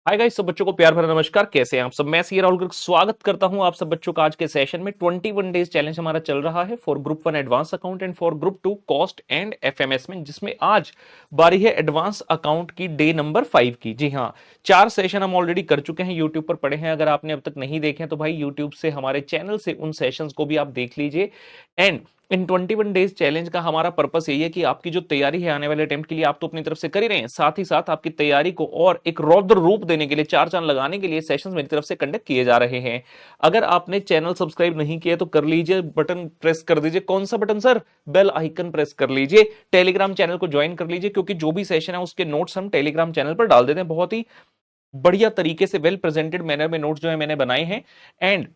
Hi guys, सब बच्चों को प्यार भरा नमस्कार। कैसे हैं आप सब? मैं सी राहुल गर्ग स्वागत करता हूं आप सब बच्चों का आज के सेशन में। 21 डेज चैलेंज हमारा चल रहा है for group 1 advance account and for group 2 cost and FMS में, जिसमें आज बारी है एडवांस अकाउंट की डे नंबर 5 की। जी हाँ, 4 सेशन हम ऑलरेडी कर चुके हैं, यूट्यूब पर पड़े हैं। अगर आपने अब तक नहीं देखे हैं तो भाई यूट्यूब से हमारे चैनल से उन सेशंस को भी आप देख लीजिए। एंड इन 21 डेज चैलेंज का हमारा पर्पस यही है कि आपकी जो तैयारी है आने वाले अटेम्प्ट के लिए, आप तो अपनी तरफ से कर ही रहे हैं, साथ ही साथ आपकी तैयारी को और एक रौद्र रूप देने के लिए, चार चांद लगाने के लिए सेशंस मेरी तरफ से कंडक्ट किए जा रहे हैं। अगर आपने चैनल सब्सक्राइब नहीं किया तो कर लीजिए, बटन प्रेस कर दीजिए। कौन सा button sir? Bell icon press कर लीजिए। टेलीग्राम चैनल को ज्वाइन कर लीजिए, क्योंकि जो भी सेशन है उसके नोट्स हम टेलीग्राम चैनल पर डाल देते हैं। बहुत ही बढ़िया तरीके से वेल प्रेजेंटेड मैनर में नोट्स जो है मैंने बनाए हैं। एंड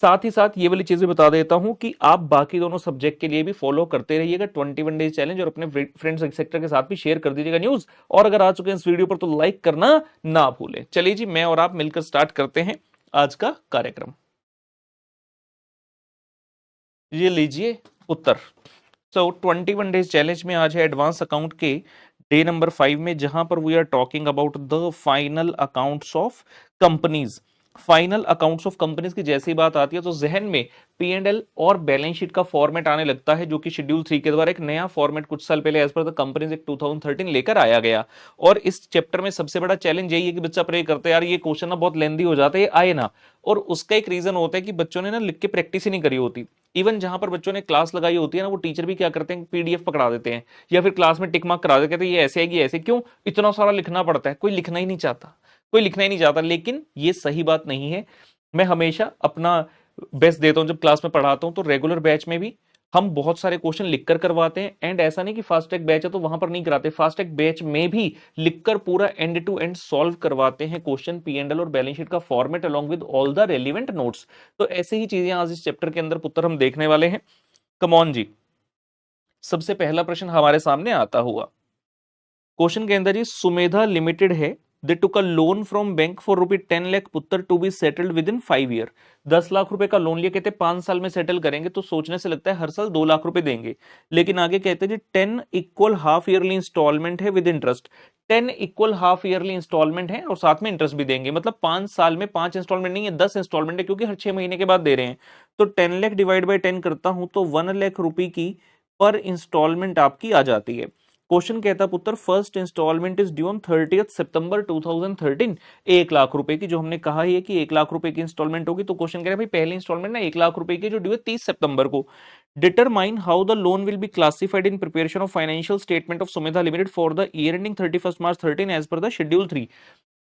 साथ ही साथ ये वाली चीजें बता देता हूं कि आप बाकी दोनों सब्जेक्ट के लिए भी फॉलो करते रहिएगा 21 डेज चैलेंज, और अपने फ्रेंड्स सेक्टर के साथ भी शेयर कर दीजिएगा न्यूज। और अगर आ चुके हैं इस वीडियो पर तो लाइक करना ना भूलें। चलिए जी, मैं और आप मिलकर स्टार्ट करते हैं आज का कार्यक्रम। ये लीजिए उत्तर। सो 21 डेज चैलेंज में आज है एडवांस अकाउंट के डे नंबर 5 में, जहां पर we are talking about the final accounts of companies. Final accounts of companies की जैसी बात आती है तो जहन में P&L और बैलेंस शीट का फॉर्मेट आने लगता है, जो कि शेड्यूल 3 के द्वारा एक नया फॉर्मेट कुछ साल पहले as per the companies act 2013 लेकर आया गया। और इस चैप्टर में सबसे बड़ा चैलेंज यही है कि बच्चा प्रे करता है यार ये क्वेश्चन ना बहुत लेंदी हो जाता है, ये आए ना। और उसका एक रीजन होता है कि बच्चों ने ना लिख के प्रैक्टिस ही नहीं करी होती। इवन जहां पर बच्चों ने क्लास लगाई होती है ना, वो टीचर भी क्या करते हैं, पीडीएफ पकड़ा देते हैं या फिर क्लास में टिक मार्क करा देते हैं, तो ये ऐसे है कि ऐसे। क्यों इतना सारा लिखना पड़ता है? कोई लिखना ही नहीं चाहता, कोई लिखना ही नहीं चाहता। लेकिन ये सही बात नहीं है। मैं हमेशा अपना बेस्ट देता हूं जब क्लास में पढ़ाता हूं, तो रेगुलर बैच में भी हम बहुत सारे क्वेश्चन लिखकर करवाते हैं। एंड ऐसा नहीं कि फास्ट ट्रैक बैच है तो वहां पर नहीं कराते, फास्ट ट्रैक बैच में भी लिखकर पूरा एंड टू एंड सॉल्व करवाते हैं क्वेश्चन, P&L और बैलेंस शीट का format along with all the relevant notes. तो ऐसे ही चीजें आज इस चैप्टर के अंदर पुत्र हम देखने वाले हैं। कमॉन जी, सबसे पहला प्रश्न हमारे सामने आता हुआ क्वेश्चन के अंदर, ये सुमेधा लिमिटेड है, they took a loan from bank for ₹10 lakh पुत्र to be settled within 5 year. 10 lakh रुपए का लोन लिया, कहते 5 साल में सेटल करेंगे। तो सोचने से लगता है हर साल 2 लाख रुपए देंगे, लेकिन आगे कहते हैं जी 10 इक्वल हाफ ईयरली इंस्टॉलमेंट है with interest. 10 equal half yearly instalment है और साथ में इंटरेस्ट भी देंगे। मतलब 5 साल में 5 इंस्टॉलमेंट नहीं है, 10 इंस्टॉलमेंट है, क्योंकि हर 6 महीने के बाद दे रहे हैं। तो 10 लाख डिवाइड बाई 10 करता हूं तो 1 लाख रुपए की पर इंस्टॉलमेंट आपकी आ जाती है। क्वेश्चन कहता पुत्र, first instalment is due on 30 सितंबर 2013। 1 लाख रुपए की, जो हमने कहा ही है कि 1 लाख रुपए की इंस्टॉलमेंट होगी, तो क्वेश्चन कह रहा है भाई पहली इंस्टॉलमेंट ना 1 लाख रुपए की जो ड्यू है 30 सितंबर को। Determine how the loan will be classified in preparation of financial statement of Sumedha limited for the year ending 31 March 13 as per the schedule 3।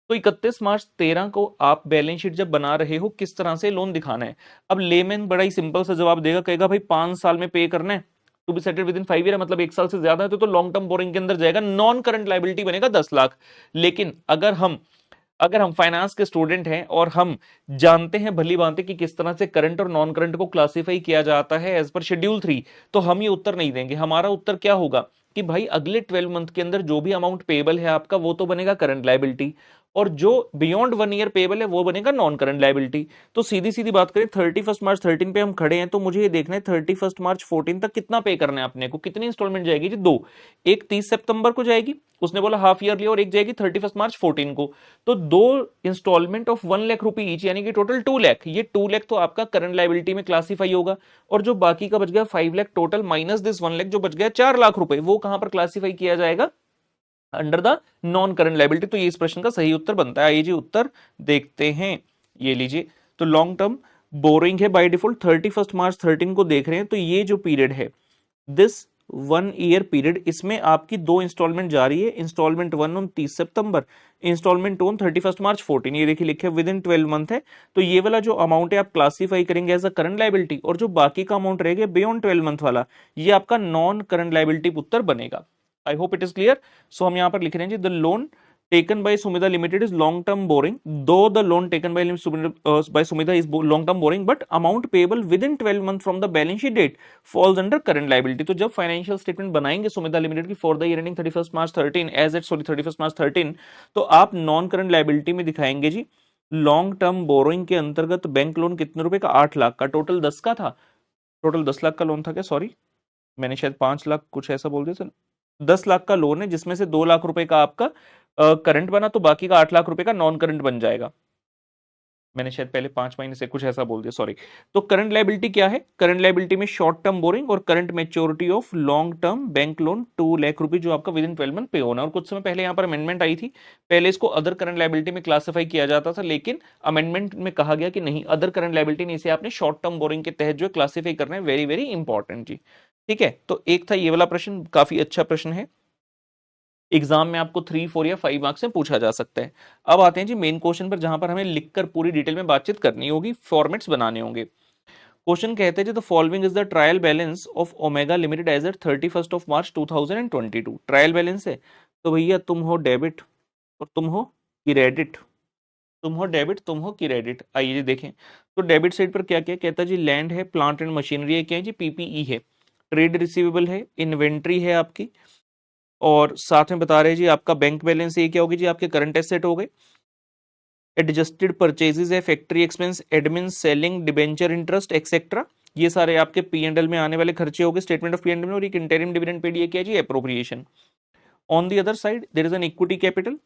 तो 31 मार्च 13 को आप बैलेंस शीट जब बना रहे हो, किस तरह से लोन दिखाना है? अब लेमैन बड़ा ही सिंपल सा जवाब देगा, कहेगा भाई 5 साल में पे करना है, to be settled within 5 year, मतलब 1 साल से ज्यादा है तो लॉन्ग टर्म बोरिंग के अंदर जाएगा, नॉन करंट लायबिलिटी बनेगा 10 लाख। लेकिन अगर हम फाइनेंस के स्टूडेंट हैं और हम जानते हैं भली भांति कि किस तरह से करंट और नॉन करंट को क्लासिफाई किया जाता है एज पर शेड्यूल 3, तो हम ये उत्तर नहीं देंगे। हमारा उत्तर क्या होगा कि भाई अगले 12 मंथ के अंदर जो भी अमाउंट पेबल है आपका, वो तो बनेगा करंट लायबिलिटी, और जो बियॉन्ड 1 ईयर पेबल है वो बनेगा नॉन करंट लायबिलिटी। तो सीधी सीधी बात करें, 31 मार्च 13 पे हम खड़े हैं, तो मुझे ये देखना है 31 मार्च 14 तक कितना पे करना है अपने को। कितनी इंस्टॉलमेंट जाएगी जी? 2। एक 30 सितंबर को जाएगी, उसने बोला हाफ ईयरली, और एक जाएगी 31 मार्च 14 को। तो 2 इंस्टॉलमेंट ऑफ 1 लाख रुपए ईच, यानी कि टोटल 2 लाख। ये 2 लाख तो आपका करंट लायबिलिटी में क्लासीफाई होगा, और जो बाकी का बच गया 5 lakh total minus this 1 lakh, जो बच गया 4 लाख रुपए, वो कहां पर क्लासीफाई किया जाएगा? Under the non current liability. तो ये इस प्रश्न का सही उत्तर बनता है। आइए जी उत्तर देखते हैं। ये लीजिए, तो लॉन्ग टर्म बोरिंग है बाय डिफॉल्ट, 31 मार्च 13 को देख रहे हैं, तो ये जो पीरियड है दिस 1 ईयर पीरियड, इसमें आपकी 2 इंस्टॉलमेंट जारी है। इंस्टॉलमेंट 1 ऑन 30 सितंबर, इंस्टॉलमेंट 2 ऑन 31 मार्च 14। ये देखिए लिखे विद इन 12 मंथ है। तो ये वाला जो अमाउंट है आप क्लासीफाई करेंगे एज अ करंट लायबिलिटी, और जो बाकी का अमाउंट रहेगा बियॉन्ड 12 मंथ वाला, ये आपका नॉन करंट लायबिलिटी उत्तर बनेगा। I hope it is clear. So हम यहां पर लिख रहे हैं जी, the loan taken by Sumida Limited is long term borrowing, though the loan taken by Sumida is long term borrowing, but amount payable within 12 months from the balance sheet date falls under current liability। तो जब financial statement बनाएंगे Sumidha limited की for the year ending 31 March 13 as at 31 March 13, तो आप non current liability में दिखाएंगे जी long term borrowing के अंतर्गत बैंक लोन कितने रुपए का? 8 लाख का। टोटल 10 का था, टोटल 10 लाख का लोन था क्या? सॉरी, मैंने शायद 5 लाख कुछ ऐसा बोल दिया। 10 लाख का लोन है, जिसमें से 2 लाख रुपए का आपका करंट बना तो बाकी का 8 लाख रुपए का नॉन करंट बन जाएगा। मैंने शायद पहले 5 महीने से कुछ ऐसा बोल दिया, सॉरी। तो करंट लायबिलिटी क्या है? करंट लायबिलिटी में शॉर्ट टर्म बोरिंग और current maturity of long term bank loan 2 lakh रुपए जो आपका विद इन 12 मंथ पे होना। और कुछ समय पहले यहाँ पर अमेंडमेंट आई थी, पहले इसको अदर करंट लायबिलिटी में क्लासिफाई किया जाता था, लेकिन अमेंडमेंट में कहा गया कि नहीं, अदर करंट लायबिलिटी नहीं, इसे आपने शॉर्ट टर्म बोरिंग के तहत जो है क्लासिफाई करना है। वेरी वेरी इंपॉर्टेंट जी। ठीक है, तो एक था ये वाला प्रश्न, काफी अच्छा प्रश्न है, एग्जाम में आपको 3, 4 या 5 मार्क्स में पूछा जा सकता है। अब आते हैं जी मेन क्वेश्चन पर, जहां पर हमें लिखकर पूरी डिटेल में बातचीत करनी होगी, फॉर्मेट्स बनाने होंगे। क्वेश्चन कहते हैं जी the following is the trial balance of Omega limited as at 31 March 2022। Trial balance है तो भैया तुम हो डेबिट और तुम हो क्रेडिट, तुम हो डेबिट, तुम हो क्रेडिट। आइए जी देखें, तो डेबिट साइड पर क्या क्या कहता है जी, लैंड है, प्लांट एंड मशीनरी है, क्या है जी, पीपीई है, ट्रेड रिसीवेबल है, इन्वेंट्री है आपकी, और साथ में बता रहे हैं जी आपका बैंक बैलेंस, ये क्या होगी जी, आपके करंट एसेट हो गए, एडजस्टेड परचेजेस है, factory expense, admin, selling, debenture interest etcetera, ये सारे आपके पी एंड एल में आने वाले खर्चे हो गए statement of P and L में। और एक इंटरिम डिविडेंड पेड, ये क्या है जी, appropriation. On the other side there is an equity capital,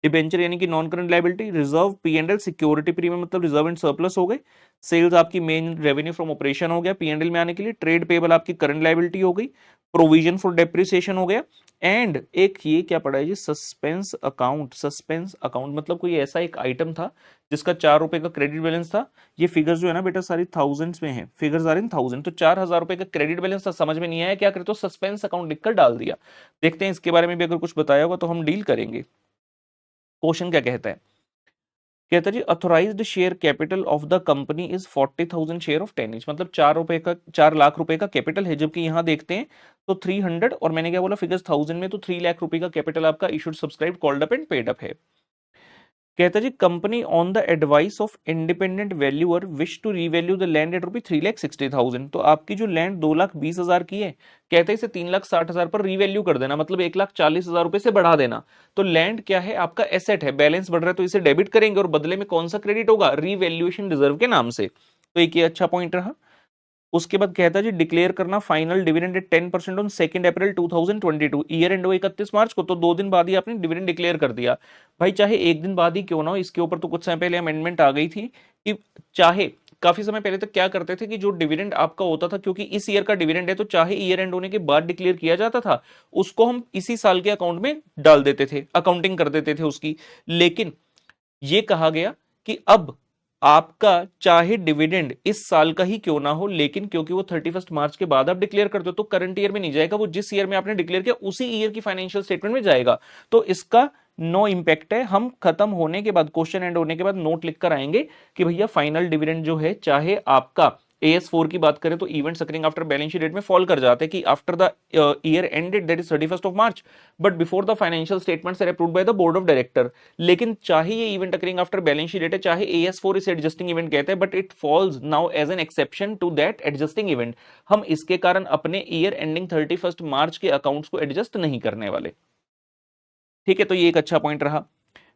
debenture यानी कि non current liability, reserve, P and L, security premium मतलब रिजर्व एंड सरप्लस हो गए, सेल्स आपकी मेन रेवेन्यू फ्रॉम ऑपरेशन हो गया पी एंड एल में आने के लिए, ट्रेड पेबल आपकी करंट लायबिलिटी हो गई, प्रोविजन फॉर डेप्रिसिएशन हो गया, एंड एक ये क्या पड़ा है जी, सस्पेंस अकाउंट। सस्पेंस अकाउंट मतलब कोई ऐसा एक आइटम था जिसका 4 रुपए का क्रेडिट बैलेंस था। ये फिगर्स जो है ना बेटा सारी थाउजेंड्स में है, फिगर्स आर इन थाउजेंड, तो 4,000 रुपए का क्रेडिट बैलेंस था, समझ में नहीं आया क्या करे, तो सस्पेंस अकाउंट लिखकर डाल दिया। देखते हैं इसके बारे में भी अगर कुछ बताया होगा तो हम डील करेंगे। क्वेश्चन क्या कहता है, कहता है जी authorised share capital of the company is 40,000 share of 10 each, मतलब 4 रुपए का, 4 लाख रुपए का कैपिटल है, जबकि यहां देखते हैं तो 300, और मैंने क्या बोला फिगर्स थाउजेंड में, तो 3 लाख रुपए का कैपिटल आपका issued subscribed called up and paid up है। कहता है जी company on the advice of independent valuer wish to revalue the land at ₹3,60,000। तो आपकी जो लैंड 2,20,000 की है, कहते हैं इसे 3,60,000 पर रीवैल्यू कर देना, मतलब 1,40,000 रुपए से बढ़ा देना। तो लैंड क्या है, आपका एसेट है, बैलेंस बढ़ रहा है तो इसे डेबिट करेंगे, और बदले में कौन सा क्रेडिट होगा, रीवैल्यूएशन रिजर्व के नाम से। तो एक ये अच्छा पॉइंट रहा। उसके बाद कहता है जी डिक्लेयर करना final dividend at 10% on 2 April 2022, year end हो 31 मार्च को, तो 2 दिन बाद ही आपने डिविडेंड डिक्लेयर कर दिया। भाई चाहे एक दिन बाद ही क्यों ना हो, इसके ऊपर तो कुछ समय पहले अमेंडमेंट आ गई थी कि चाहे, काफी समय पहले तक क्या करते थे कि जो डिविडेंड आपका होता था, क्योंकि इस ईयर का डिविडेंड है तो चाहे ईयर एंड होने के बाद डिक्लेयर किया जाता था, उसको हम इसी साल के अकाउंट में डाल देते थे, अकाउंटिंग कर देते थे उसकी। लेकिन ये कहा गया कि अब आपका चाहे डिविडेंड इस साल का ही क्यों ना हो, लेकिन क्योंकि वो 31 मार्च के बाद आप डिक्लेयर करते हो तो करंट ईयर में नहीं जाएगा, वो जिस ईयर में आपने डिक्लेयर किया उसी ईयर की फाइनेंशियल स्टेटमेंट में जाएगा। तो इसका नो इंपैक्ट है। हम खत्म होने के बाद, क्वेश्चन एंड होने के बाद नोट लिखकर आएंगे कि भैया फाइनल डिविडेंड जो है, चाहे आपका AS4 की बात करें तो events occurring after balance sheet date में फॉल कर जाते हैं कि after the year ended that is 31 March but before the financial statements are approved by the board of director. लेकिन चाहे ये event occurring after balance sheet date है, चाहे AS4 इसे एडजस्टिंग इवेंट कहते हैं, but it falls now as an exception to that adjusting event. हम इसके कारण अपने ईयर एंडिंग 31 मार्च के अकाउंट्स को एडजस्ट नहीं करने वाले। ठीक है, तो ये एक अच्छा पॉइंट रहा।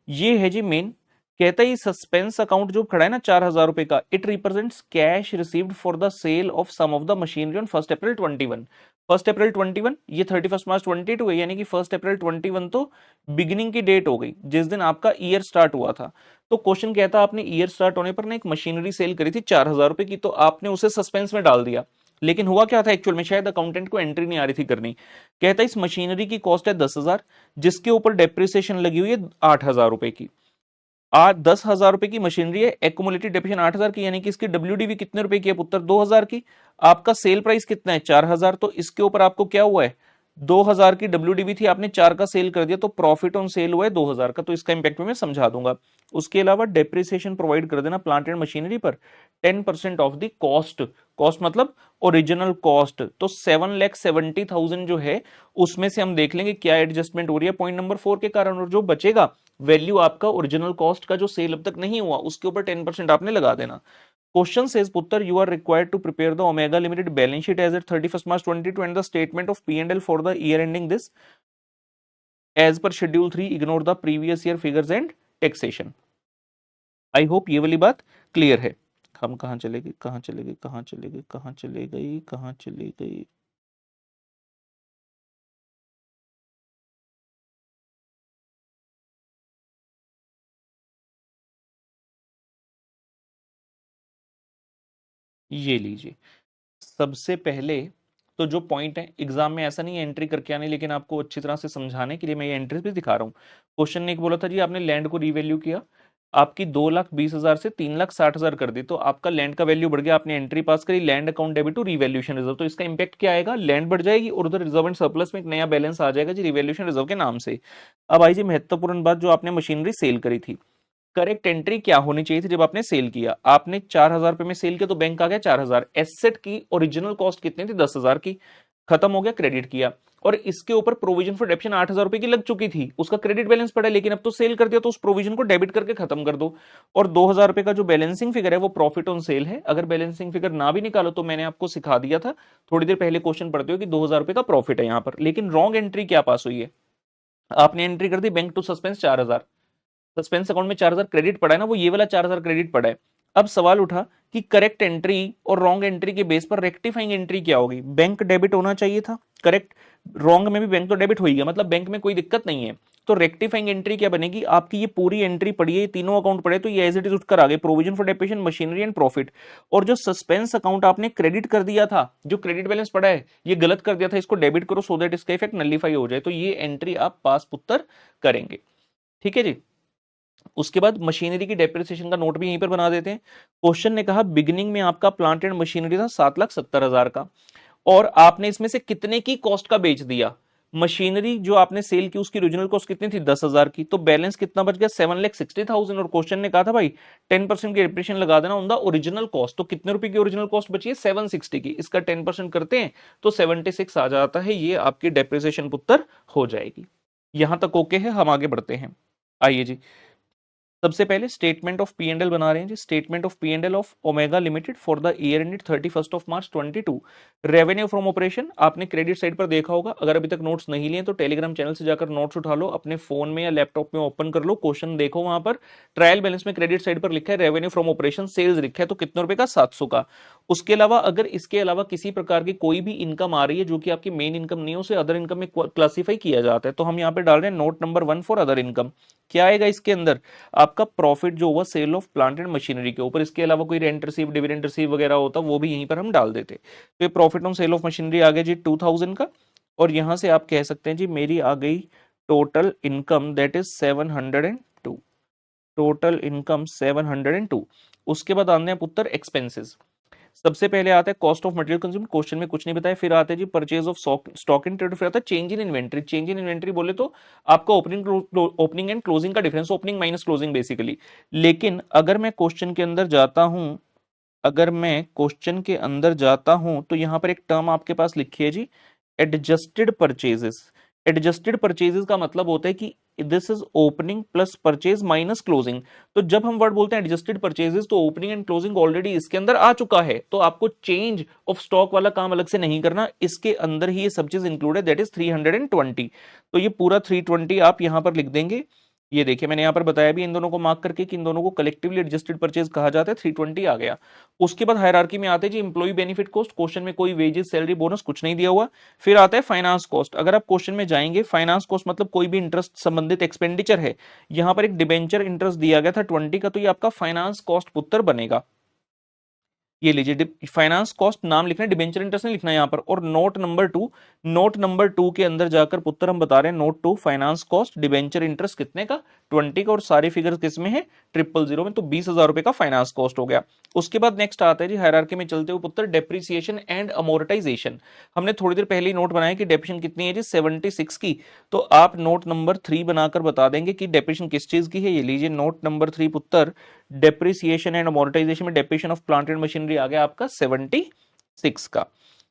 ये है जी मेन, कहता है सस्पेंस अकाउंट जो खड़ा है ना 4,000 रुपए का, it represents cash received for the sale of some of the machinery on 1 April 21। 1 April 21, ये 31 मार्च 22 है, यानी कि 1 अप्रैल 21 तो बिगिनिंग की डेट हो गई जिस दिन आपका ईयर स्टार्ट हुआ था। तो क्वेश्चन कहता है आपने ईयर स्टार्ट होने पर ना एक मशीनरी सेल करी थी 4,000 रुपए की, तो आपने उसे सस्पेंस में डाल दिया। लेकिन हुआ क्या था एक्चुअल में, शायद अकाउंटेंट को एंट्री नहीं आ रही थी करनी। कहता है इस मशीनरी की कॉस्ट है 10,000, जिसके ऊपर डेप्रिसिएशन लगी हुई है 8,000 रुपए की। आज 10,000 रुपए की मशीनरी है, एक्युमुलेटेड डेप्रिसिएशन 8,000 की, यानी कि इसकी WDV कितने रुपए की है पुत्र, 2,000 की। आपका सेल प्राइस कितना है, 4,000, तो इसके ऊपर आपको क्या हुआ है, 2,000 की WDV थी, आपने 4 का सेल कर दिया, तो प्रॉफिट ऑन सेल हुआ है 2,000 का। तो इसका इंपैक्ट मैं समझा दूंगा। उसके अलावा डेप्रिसिएशन प्रोवाइड कर देना प्लांट एंड मशीनरी पर 10% ऑफ द कॉस्ट। कॉस्ट मतलब ओरिजिनल कॉस्ट, तो 7,70,000 जो है उसमें से हम देख लेंगे क्या एडजस्टमेंट हो रही है पॉइंट नंबर 4 के कारण, और जो बचेगा वैल्यू आपका ओरिजिनल कॉस्ट का जो सेल अब तक नहीं हुआ उसके ऊपर 10% आपने लगा देना। क्वेश्चन सेज पुत्र you are required to prepare the Omega limited balance sheet as at 31 March 22 and the statement of P&L for the year ending this as per schedule 3, ignore the previous year figures and taxation. I hope ये वाली बात clear है। हम कहां चले गए, कहां चले गए, कहां चले गए, कहां चले गई, कहां चली गई। ये लीजिए, सबसे पहले तो जो पॉइंट है एग्जाम में ऐसा नहीं है एंट्री करके आने, लेकिन आपको अच्छी तरह से समझाने के लिए मैं ये एंट्री भी दिखा रहा हूँ। क्वेश्चन ने एक बोला था जी आपने लैंड को रीवैल्यू किया, आपकी 2,20,000 से 3,60,000 कर दी, तो आपका लैंड का वैल्यू बढ़ गया, आपने एंट्री पास करी land account debit to revaluation reserve, तो इसका इंपैक्ट क्या आएगा, लैंड बढ़ जाएगी और उधर रिजर्व एंड सरप्लस में एक नया बैलेंस आ जाएगा जी रिवैल्यूएशन रिजर्व के नाम से। अब आई जी महत्वपूर्ण बात, जो आपने मशीनरी सेल करी थी, करेक्ट एंट्री क्या होनी चाहिए थी जब आपने सेल किया, आपने 4,000 रुपए में सेल किया तो बैंक आ गया 4,000, एसेट की ओरिजिनल कॉस्ट कितनी थी 10,000 की, खत्म हो गया, क्रेडिट किया, और इसके ऊपर प्रोविजन फॉर डेप्शन 8,000 रुपए की लग चुकी थी, उसका क्रेडिट बैलेंस पड़ा, लेकिन अब तो सेल कर दिया तो उस प्रोविजन को डेबिट करके खत्म कर दो, और 2,000 रुपए का जो बैलेंसिंग फिगर है वो प्रॉफिट ऑन सेल है। अगर बैलेंसिंग फिगर ना भी निकालो तो मैंने आपको सिखा दिया था थोड़ी देर पहले क्वेश्चन पढ़ते हो कि 2,000 रुपए का प्रॉफिट है यहाँ पर, लेकिन रॉन्ग एंट्री क्या पास हुई है, आपने एंट्री कर दी bank to suspense 4,000, suspense account में 4,000 क्रेडिट पड़ा है ना, वो ये वाला 4,000 क्रेडिट पड़ा है। अब सवाल उठा कि करेक्ट एंट्री और रॉन्ग एंट्री के बेस पर रेक्टिफाइंग एंट्री क्या होगी, बैंक डेबिट होना चाहिए था, करेक्ट, रॉन्ग में भी बैंक तो डेबिट हो ही गया, मतलब बैंक में कोई दिक्कत नहीं है, तो रेक्टिफाइंग एंट्री क्या बनेगी, आपकी ये पूरी एंट्री पड़ी है, ये तीनों अकाउंट पड़े, तो ये एज इट इज उठकर आ गए provision for depreciation machinery and profit, और जो सस्पेंस अकाउंट आपने क्रेडिट कर दिया था, जो क्रेडिट बैलेंस पड़ा है ये गलत कर दिया था, इसको डेबिट करो सो दैट इसका इफेक्ट नलीफाई हो जाए, तो ये एंट्री आप पास पुत्तर करेंगे। ठीक है जी, उसके बाद मशीनरी की डेप्रिसिएशन का नोट भी यहीं पर बना देते हैं। क्वेश्चन ने कहा बिगिनिंग में आपका प्लांट एंड मशीनरी था 7,70,000 का, और आपने इसमें से कितने की कॉस्ट का बेच दिया, मशीनरी जो आपने सेल की उसकी ओरिजिनल कॉस्ट कितनी थी 10,000 की, तो बैलेंस कितना बच गया 7,60,000, और क्वेश्चन ने कहा था भाई 10% की डेप्रिसिएशन लगा देना ऑन द ओरिजिनल कॉस्ट, तो कितने रुपए की ओरिजिनल कॉस्ट बची है 760 की, इसका 10% करते हैं तो 76 आ जाता है, ये आपकी डेप्रिसिएशन पुत्र हो जाएगी। यहां तक ओके है, हम आगे बढ़ते हैं। आइए जी, सबसे पहले statement of P and L बना रहे हैं जी, statement of P and L of Omega limited for the year ended 31 March 22। Revenue from operation आपने क्रेडिट साइड पर देखा होगा, अगर अभी तक नोट्स नहीं लिए तो टेलीग्राम चैनल से जाकर नोट्स उठा लो, अपने फोन में या लैपटॉप में ओपन कर लो, क्वेश्चन देखो, वहां पर ट्रायल बैलेंस में क्रेडिट साइड पर लिखा है रेवेन्यू फ्रॉम ऑपरेशन सेल्स लिखा है, तो कितने रुपए का 700 का। उसके अलावा अगर इसके अलावा किसी प्रकार की कोई भी इनकम आ रही है जो कि आपकी मेन इनकम नहीं है, उसे अदर इनकम में क्लासीफाई किया जाता है, तो हम यहाँ पे डाल रहे हैं note number 1 for other income. क्या आएगा इसके अंदर, आपका प्रॉफिट जो हुआ sale of plant and machinery के ऊपर, इसके अलावा कोई रेंट रिसीव डिविडेंड रिसीव वगैरह होता वो भी यहीं पर हम डाल देते, तो ये profit on sale of machinery आ गया जी 2,000 का, और यहां से आप कह सकते हैं जी मेरी आ गई total income that is 702, total income 702। उसके बाद आते हैं पुत्र एक्सपेंसेस, सबसे पहले आता है cost of material consume, question में कुछ नहीं बताया, फिर आते हैं जी purchase of stock in trade, फिर आता है change in inventory, change in inventory बोले तो आपका ओपनिंग एंड क्लोजिंग का difference, opening minus closing basically. लेकिन अगर मैं क्वेश्चन के अंदर जाता हूं, अगर मैं क्वेश्चन के अंदर जाता हूं तो यहां पर एक टर्म आपके पास लिखी है जी एडजस्टेड परचेजेस। एडजस्टेड परचेजेस का मतलब होता है कि this is opening plus purchase minus closing, तो जब हम वर्ड बोलते हैं एडजस्टेड परचेजेस तो ओपनिंग एंड क्लोजिंग ऑलरेडी इसके अंदर आ चुका है, तो आपको चेंज ऑफ स्टॉक वाला काम अलग से नहीं करना, इसके अंदर ही ये सब चीज इंक्लूड है, दैट इज 320, तो ये पूरा 320 आप यहां पर लिख देंगे। ये देखिए मैंने यहाँ पर बताया भी इन दोनों को मार्क करके कि इन दोनों को कलेक्टिवली एडजस्टेड परचेज कहा जाता है, 320 आ गया। उसके बाद हायरार्की में आते हैं जी एम्प्लॉय बेनिफिट कॉस्ट, क्वेश्चन में कोई वेजेस सैलरी बोनस कुछ नहीं दिया हुआ। फिर आता है फाइनेंस कॉस्ट, अगर आप क्वेश्चन में जाएंगे फाइनेंस कॉस्ट मतलब कोई भी इंटरेस्ट संबंधित एक्सपेंडिचर है, यहाँ पर एक डिबेंचर इंटरेस्ट दिया गया था 20 का, तो ये आपका फाइनेंस कॉस्ट पुत्र बनेगा। ये लीजिए फाइनेंस कॉस्ट नाम लिखना है, डिबेंचर इंटरेस्ट नहीं लिखना है यहाँ पर। और नोट नंबर 2, नोट नंबर 2 के अंदर जाकर पुत्र हम बता रहे हैं note 2 finance cost debenture interest कितने का 20 का, और सारे फिगर किसमें है 000 में, तो 20,000 रुपए का फाइनेंस कॉस्ट हो गया। उसके बाद नेक्स्ट आता है जी हायरार्की में चलते हुए पुत्र डेप्रिसिएशन एंड अमोर्टाइजेशन। हमने थोड़ी देर पहले नोट बनाया कि डेप्रिसिएशन कितनी है जी 76 की, तो आप नोट नंबर 3 बनाकर बता देंगे कि डेप्रिसिएशन किस चीज की है। ये लीजिए नोट नंबर 3 पुत्र डेप्रिसिएशन एंड अमोर्टाइजेशन में depreciation of plant and machinery आ गया आपका 76 का,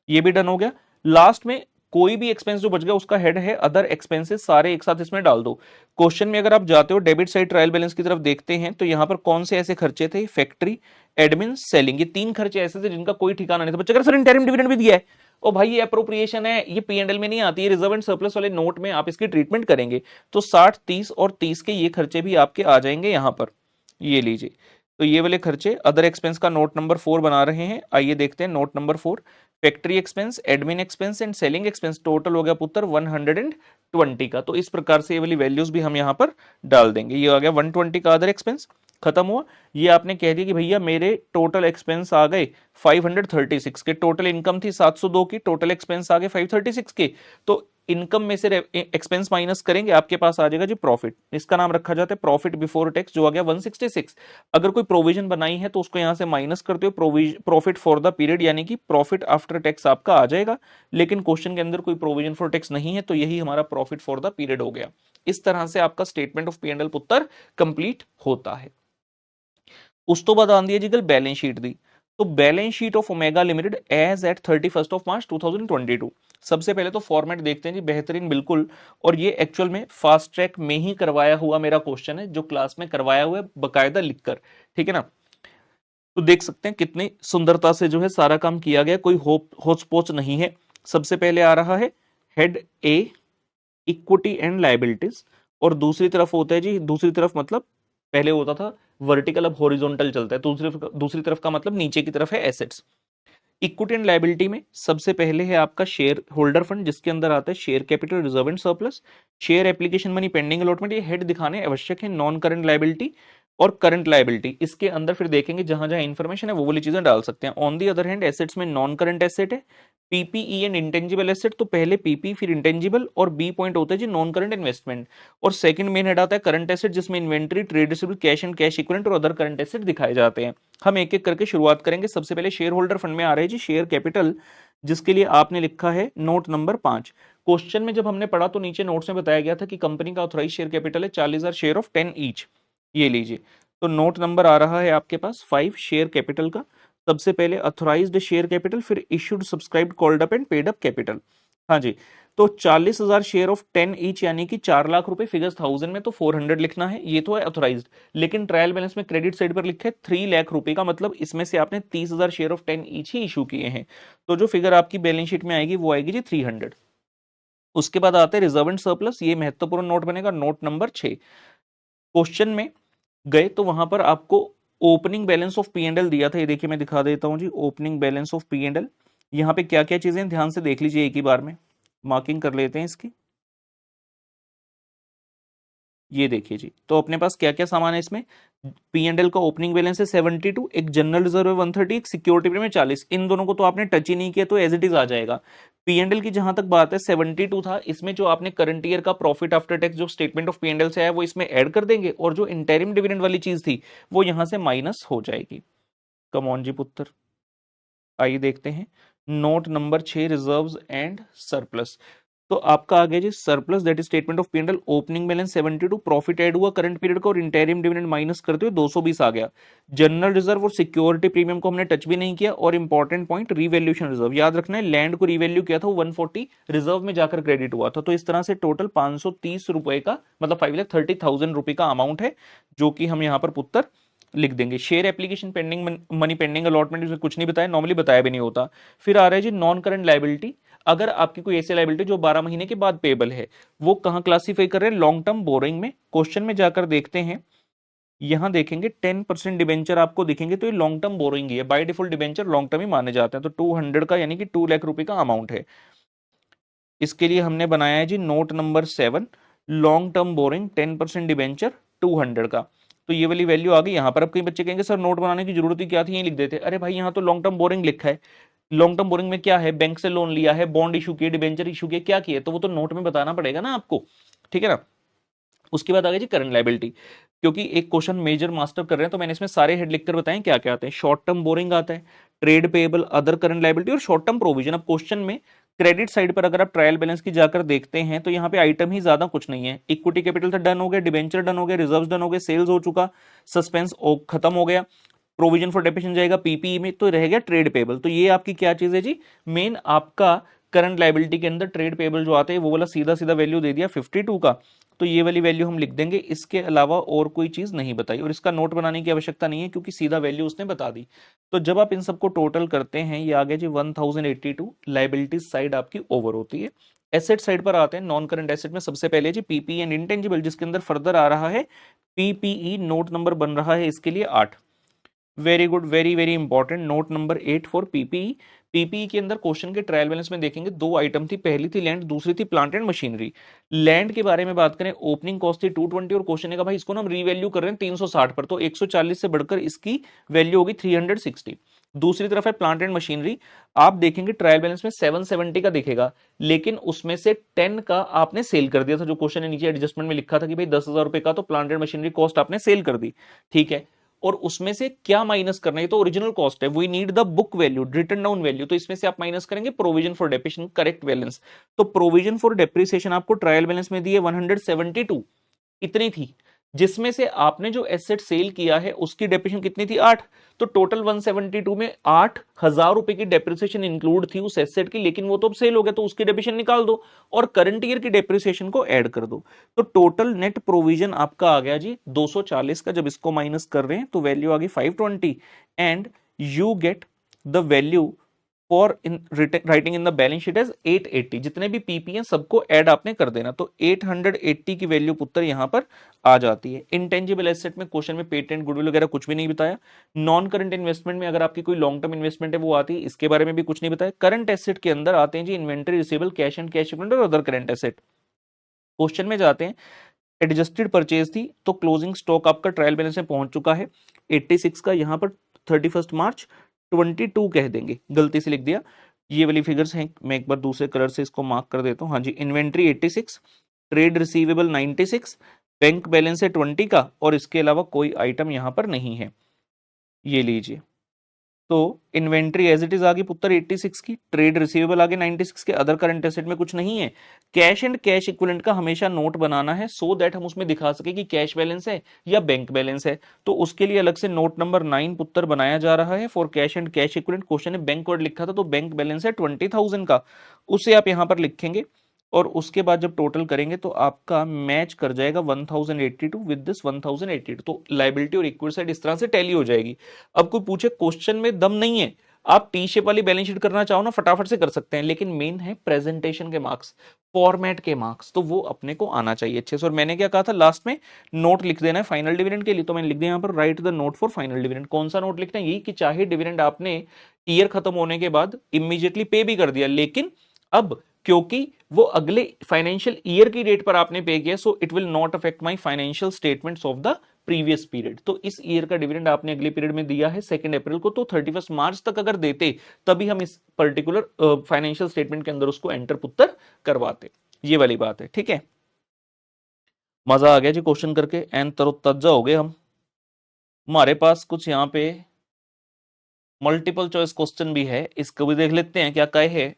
ये भी डन हो गया। लास्ट में कोई भी एक्सपेंस जो बच गया उसका हेड है अदर एक्सपेंसेस, सारे एक साथ इसमें डाल दो। क्वेश्चन में अगर आप जाते हो डेबिट साइड ट्रायल बैलेंस की तरफ देखते हैं तो यहां पर कौन से ऐसे खर्चे थे, फैक्ट्री, एडमिन, सेलिंग, ये 3 खर्चे ऐसे थे जिनका कोई ठिकाना नहीं था। बच्चे सर इंटरिम डिविडेंड भी दिया है, ओ भाई ये अप्रोप्रिएशन है, ये पी&एल में नहीं आती है, रिजर्व एंड सरप्लस वाले नोट में आप इसकी ट्रीटमेंट करेंगे, तो 60, 30 और 30 के ये खर्चे भी आपके आ जाएंगे यहां पर। ये लीजिए, तो ये वाले खर्चे अदर एक्सपेंस का नोट नंबर 4 बना रहे हैं। आइए देखते हैं note number 4, factory expense, admin expense and selling expense, total हो गया पुत्र 120 का, तो इस प्रकार से ये वाली वैल्यूज भी हम यहाँ पर डाल देंगे। ये आ गया 120 का अदर एक्सपेंस। खत्म हुआ। ये आपने कह दिया कि भैया मेरे टोटल एक्सपेंस आ गए 536 के, टोटल इनकम थी 702 की, टोटल एक्सपेंस आ गए 536 के, तो इनकम में से एक्सपेंस माइनस करेंगे, आपके पास आ जाएगा जी प्रॉफिट। इसका नाम रखा जाता है प्रॉफिट बिफोर टैक्स, जो आ गया 166। अगर कोई प्रोविजन बनाई है तो उसको यहां से माइनस करते हो, प्रॉफिट फॉर द पीरियड यानी कि प्रॉफिट आफ्टर टैक्स आपका आ जाएगा। लेकिन क्वेश्चन के अंदर कोई प्रोविजन फॉर टैक्स नहीं है, तो यही हमारा प्रॉफिट फॉर द पीरियड हो गया। इस तरह से आपका स्टेटमेंट ऑफ P&L पुत्र कंप्लीट होता है। उस तो बाद आंदी है जी गल बैलेंस शीट दी। तो balance sheet of Omega limited as at 31 March 2022। सबसे पहले तो फॉर्मेट देखते हैं जी, बेहतरीन बिल्कुल। और ये एक्चुअल में फास्ट ट्रैक में ही करवाया हुआ मेरा क्वेश्चन है, जो क्लास में करवाया हुआ है बकायदा लिखकर, ठीक है ना। तो देख सकते हैं कितनी सुंदरता से जो है सारा काम किया गया, कोई होच पोच नहीं है। सबसे पहले आ रहा है head a equity and liabilities, और दूसरी तरफ होता है जी, दूसरी तरफ मतलब पहले होता था वर्टिकल, अब हॉरिजॉन्टल चलता है। दूसरी तरफ का मतलब नीचे की तरफ है एसेट्स। इक्विटी एंड लायबिलिटी में सबसे पहले है आपका शेयर होल्डर फंड, जिसके अंदर आता है share capital, reserve and surplus, share application money, pending allotment. ये हेड दिखाने आवश्यक है। नॉन करंट लायबिलिटी और करंट लायबिलिटी, इसके अंदर फिर देखेंगे जहां जहां इंफॉर्मेशन है वो वाली चीजें डाल सकते हैं। On the other hand assets में नॉन करंट एसेट है, पीपीई एंड इंटेंजिबल एसेट, तो पहले पीपी फिर इंटेंजिबल, और बी पॉइंट होता है जी नॉन करंट इन्वेस्टमेंट। और सेकंड मेन हेड आता है करंट एसेट, जिसमें inventory, trade receivable, cash and cash equivalent और अदर करंट एसेट दिखाए जाते हैं। हम एक एक करके शुरुआत करेंगे। सबसे पहले शेयर होल्डर फंड में आ रहे हैं जी शेयर कैपिटल, जिसके लिए आपने लिखा है नोट नंबर 5। क्वेश्चन में जब हमने पढ़ा तो नीचे नोट्स में बताया गया था कि कंपनी का ऑथराइज शेयर कैपिटल है 40,000 शेयर ऑफ 10 ईच। ये लीजिए, तो नोट नंबर आ रहा है आपके पास 5 शेयर कैपिटल का। सबसे पहले अथोराइज्ड शेयर कैपिटल, फिर issued, subscribed, called up and paid up capital. हाँ जी, तो 40,000 शेयर ऑफ 10 ईच यानी कि 4 लाख रुपए, फिगर्स 1000 में तो 400 लिखना है, ये तो है अथोराइज्ड। लेकिन ट्रायल बैलेंस में क्रेडिट साइड पर लिखा है 3 लाख रुपए का, मतलब इसमें से आपने 30,000 share of 10 each he issue किए हैं। तो जो फिगर आपकी बैलेंस शीट में आएगी वो आएगी जी 300। उसके बाद आते हैं रिजर्व एंड सरप्लस, ये महत्वपूर्ण नोट बनेगा, नोट नंबर 6। क्वेश्चन में गए तो वहां पर आपको ओपनिंग बैलेंस ऑफ P&L दिया था। ये देखिए मैं दिखा देता हूं जी, ओपनिंग बैलेंस ऑफ P&L। यहाँ पे क्या क्या चीजें ध्यान से देख लीजिए, एक ही बार में मार्किंग कर लेते हैं इसकी। ये देखिए जी, तो अपने पास क्या क्या सामान है इसमें। P&L का ओपनिंग बैलेंस है 72, एक जनरल रिजर्व है 130, एक सिक्योरिटी प्रीमियम 40। इन दोनों को तो आपने टच ही नहीं किया, तो एज इट इज आ जाएगा। P&L की जहां तक बात है 72 था, इसमें जो आपने करंट ईयर का प्रॉफिट आफ्टर टैक्स जो स्टेटमेंट ऑफ P&L से आया वो इसमें ऐड कर देंगे, और जो इंटरिम डिविडेंड वाली चीज थी वो यहां से माइनस हो जाएगी। कम ऑन जी पुत्र, आइए देखते हैं note number 6 reserves and surplus. तो आपका आ गया जी surplus, that is statement of P&L, opening balance 72, profit add हुआ करंट पीरियड का और इंटरिम डिविडेंड माइनस करते हुए 220 आ गया। जनरल रिजर्व और सिक्योरिटी प्रीमियम को हमने टच भी नहीं किया। और इंपॉर्टेंट पॉइंट रीवैल्यूएशन रिजर्व, याद रखना है लैंड को रीवैल्यू किया था, 140 रिजर्व में जाकर क्रेडिट हुआ था। तो इस तरह से टोटल 530 रुपए का, मतलब 5,30,000 रुपए का अमाउंट है, जो कि हम यहाँ पर पुत्र लिख देंगे। Share application, pending money, pending allotment, इसमें कुछ नहीं बताया, नॉर्मली बताया भी नहीं होता। फिर आ रहा है जी नॉन करंट लायबिलिटी। अगर आपकी कोई ऐसी लायबिलिटी जो 12 महीने के बाद पेबल है, वो कहां क्लासीफाई कर रहे हैं, लॉन्ग टर्म बोरोइंग में। क्वेश्चन में जाकर देखते हैं, यहां देखेंगे 10% डिबेंचर आपको दिखेंगे, तो ये लॉन्ग टर्म बोरोइंग ही है। By default debenture long term ही माने जाते हैं। तो 200 का यानी कि 2 लाख रुपए का अमाउंट है। इसके लिए हमने बनाया है जी note number 7, long term borrowing 10% debenture 200 का। तो ये वाली वैल्यू आ गई। यहाँ पर अब कई बच्चे कहेंगे सर नोट बनाने की जरूरत ही क्या थी, ये लिख देते। अरे भाई यहाँ तो लॉन्ग टर्म बोरिंग लिखा है। लॉन्ग टर्म बोरिंग में क्या है, बैंक से लोन लिया है, बॉन्ड इशू किए, डिबेंचर इशू किए, क्या किए, तो वो तो नोट में बताना पड़ेगा ना आपको, ठीक है ना। उसके बाद आ गया जी करंट लायबिलिटी, क्योंकि एक क्वेश्चन मेजर मास्टर कर रहे हैं तो मैंने इसमें सारे हेड लिखकर बताएं क्या क्या आते हैं। शॉर्ट टर्म बोरिंग आता है, trade payable, other current liability और शॉर्ट टर्म प्रोविजन। अब क्वेश्चन में क्रेडिट साइड पर अगर आप ट्रायल बैलेंस की जाकर देखते हैं तो यहाँ पे आइटम ही ज्यादा कुछ नहीं है। इक्विटी कैपिटल तो डन हो गया, डिबेंचर डन हो गया, रिजर्व डन हो गए, सेल्स हो चुका, सस्पेंस खत्म हो गया, प्रोविजन फॉर डेप्रिसिएशन जाएगा पीपीई में, तो रह गया ट्रेड पेबल। तो ये आपकी क्या चीज है जी, मेन आपका करंट लायबिलिटी के अंदर ट्रेड पेबल जो आते हैं वो वाला सीधा सीधा वैल्यू दे दिया 52 का, तो ये वाली वैल्यू हम लिख देंगे। इसके अलावा और कोई चीज नहीं बताई, और इसका नोट बनाने की आवश्यकता नहीं है क्योंकि सीधा वैल्यू उसने बता दी। तो जब आप इन सबको टोटल करते हैं, ये आ गया जी 1082। लायबिलिटीज साइड आपकी ओवर होती है। एसेट साइड पर आते हैं, नॉन करंट एसेट में सबसे पहले जी पीपीई एंड इंटेंजिबल, जिसके अंदर फर्दर आ रहा है पीपीई, नोट नंबर बन रहा है इसके लिए 8। Very good, very very important, note number 8 for PPE. PPE के अंदर क्वेश्चन के ट्रायल बैलेंस में देखेंगे दो आइटम थी, पहली थी लैंड, दूसरी थी प्लांट एंड मशीनरी। लैंड के बारे में बात करें, ओपनिंग कॉस्ट थी 220 और क्वेश्चन है का भाई इसको ना हम रीवैल्यू कर रहे हैं 360 पर, तो 140 से बढ़कर इसकी वैल्यू होगी 360। दूसरी तरफ है प्लांट एंड मशीनरी, आप देखेंगे ट्रायल बैलेंस में 770 का दिखेगा, लेकिन उसमें से 10 का आपने सेल कर दिया था। जो क्वेश्चन है नीचे एडजस्टमेंट में लिखा था कि भाई 10,000 रुपए का तो प्लांट एंड मशीनरी कॉस्ट आपने सेल कर दी, ठीक है। और उसमें से क्या माइनस करना है, तो ओरिजिनल कॉस्ट है, we need the book value, written down value, तो इसमें से आप माइनस करेंगे provision for depreciation, correct balance. तो प्रोविजन फॉर डेप्रिसिएशन आपको ट्रायल बैलेंस में दी है 172, इतनी थी, जिसमें से आपने जो एसेट सेल किया है उसकी डेप्रिसिएशन कितनी थी, 8। तो टोटल 172 में 8,000 रुपए की डेप्रिसिएशन इंक्लूड थी उस एसेट की, लेकिन वो तो अब सेल हो गया, तो उसकी डेप्रिसिएशन निकाल दो और करंट ईयर की डेप्रिसिएशन को ऐड कर दो। तो टोटल नेट प्रोविजन आपका आ गया जी 240 का, जब इसको माइनस कर रहे हैं तो वैल्यू आ गई 520 and you get the value for in writing in the balance sheet as 880। जितने भी पीपी हैं सबको ऐड आपने कर देना, तो 880 की वैल्यू पुत्र यहां पर आ जाती है। इंटेंजिबल एसेट में क्वेश्चन में पेटेंट गुडविल वगैरह कुछ भी नहीं बताया। नॉन करंट इन्वेस्टमेंट में अगर आपकी कोई लॉन्ग टर्म इन्वेस्टमेंट है वो आती है, इसके बारे में भी कुछ नहीं बताया। करंट एसेट के अंदर आते हैं जी inventory, receivable, cash and cash equivalent और अदर करंट एसेट। क्वेश्चन में जाते हैं, एडजस्टेड परचेज थी तो क्लोजिंग स्टॉक आपका ट्रायल बैलेंस में पहुंच चुका है 86 का, यहां पर 31 मार्च 22 कह देंगे, गलती से लिख दिया। ये वाली फिगर्स हैं, मैं एक बार दूसरे कलर से इसको मार्क कर देता हूं। हाँ जी, inventory 86, trade receivable 96, bank balance है 20 का, और इसके अलावा कोई आइटम यहां पर नहीं है। ये लीजिए, तो इन्वेंट्री एज इट इज आ गई पुत्र 86 की, ट्रेड रिसीवेबल आ गए 96 के, अदर करंट एसेट में कुछ नहीं है। कैश एंड कैश इक्विवेलेंट का हमेशा नोट बनाना है सो दैट हम उसमें दिखा सके कि कैश बैलेंस है या बैंक बैलेंस है। तो उसके लिए अलग से नोट नंबर 9 पुत्र बनाया जा रहा है for cash and cash equivalent. Question में बैंक वर्ड लिखा था तो बैंक बैलेंस है 20,000 का, उसे आप यहां पर लिखेंगे और उसके बाद जब टोटल करेंगे तो आपका मैच कर जाएगा 1082 विद दिस 1082, तो लायबिलिटी और इक्विटी साइड इस तरह से टैली हो जाएगी। अब कोई पूछे क्वेश्चन में दम नहीं है, आप टी शेप वाली बैलेंस शीट करना चाहो ना फटाफट से कर सकते हैं, लेकिन मेन है प्रेजेंटेशन के मार्क्स, फॉर्मेट के मार्क्स, तो वो अपने को आना चाहिए अच्छे से। और मैंने क्या कहा था लास्ट में, नोट लिख देना है फाइनल डिविडेंड के लिए, तो मैंने लिख दिया यहाँ पर right the note for final dividend. कौन सा नोट लिखना है, यही कि चाहे डिविडेंड आपने ईयर खत्म होने के बाद इमीडिएटली पे भी कर दिया, लेकिन अब क्योंकि वो अगले फाइनेंशियल ईयर की डेट पर आपने पे किया, so it will not affect my financial statements of the previous period. तो इस ईयर का डिविडेंड आपने अगले पीरियड में दिया है 2 अप्रैल को, तो 31 मार्च तक अगर देते तभी हम इस पर्टिकुलर फाइनेंशियल स्टेटमेंट के अंदर उसको एंटर पुत्र करवाते। ये वाली बात है, ठीक है। मजा आ गया जी क्वेश्चन करके, एन तरोताजा हो गए हम। हमारे पास कुछ यहाँ पे मल्टीपल चॉइस क्वेश्चन भी है, इसको भी देख लेते हैं क्या कहे है।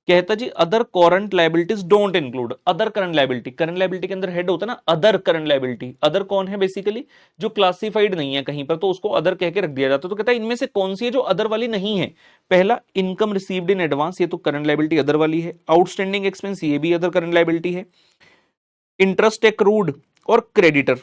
कहता जी other current liabilities don't include, other current liability, current liability के अंदर हेड होता है ना अदर करंट लायबिलिटी, अदर कौन है बेसिकली, जो क्लासिफाइड नहीं है कहीं पर, तो उसको अदर कह के रख दिया जाता है। तो कहता है इनमें से कौन सी है जो अदर वाली नहीं है। पहला इनकम रिसीव्ड इन एडवांस, ये तो करंट लायबिलिटी अदर वाली है। आउटस्टैंडिंग एक्सपेंस, ये भी अदर करंट लायबिलिटी है। इंटरेस्ट एक्रूड और क्रेडिटर,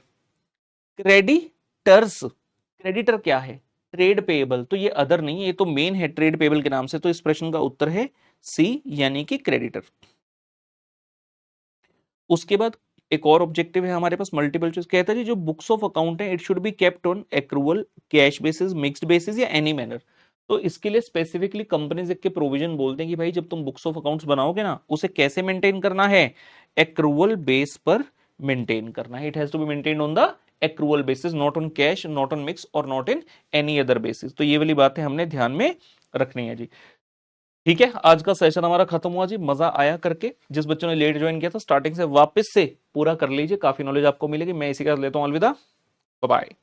क्रेडिटर्स, क्रेडिटर क्या है, ट्रेड पेएबल, तो ये अदर नहीं है, ये तो मेन है ट्रेड पेएबल के नाम से। तो इस प्रश्न का उत्तर है सी, यानी कि क्रेडिटर। उसके बाद एक और ऑब्जेक्टिव है हमारे पास मल्टीपल चॉइस, कहता है जी जो बुक्स ऑफ अकाउंट है it should be kept on accrual, cash basis, mixed basis या एनी मैनर। तो इसके लिए स्पेसिफिकली कंपनीज के प्रोविजन बोलते हैं कि भाई जब तुम बुक्स ऑफ अकाउंट्स बनाओगे ना, उसे कैसे मेंटेन करना है, एक्रूवल बेस पर मेंटेन करना है। It has to be maintained on the accrual basis, not on cash, not on mix और not in any other basis. तो ये वाली बातें हमने ध्यान में रखनी है जी, ठीक है। आज का सेशन हमारा खत्म हुआ जी, मजा आया करके। जिस बच्चों ने लेट ज्वाइन किया था स्टार्टिंग से वापस से पूरा कर लीजिए, काफी नॉलेज आपको मिलेगी। मैं इसी के साथ लेता हूं अलविदा, बाय बाय।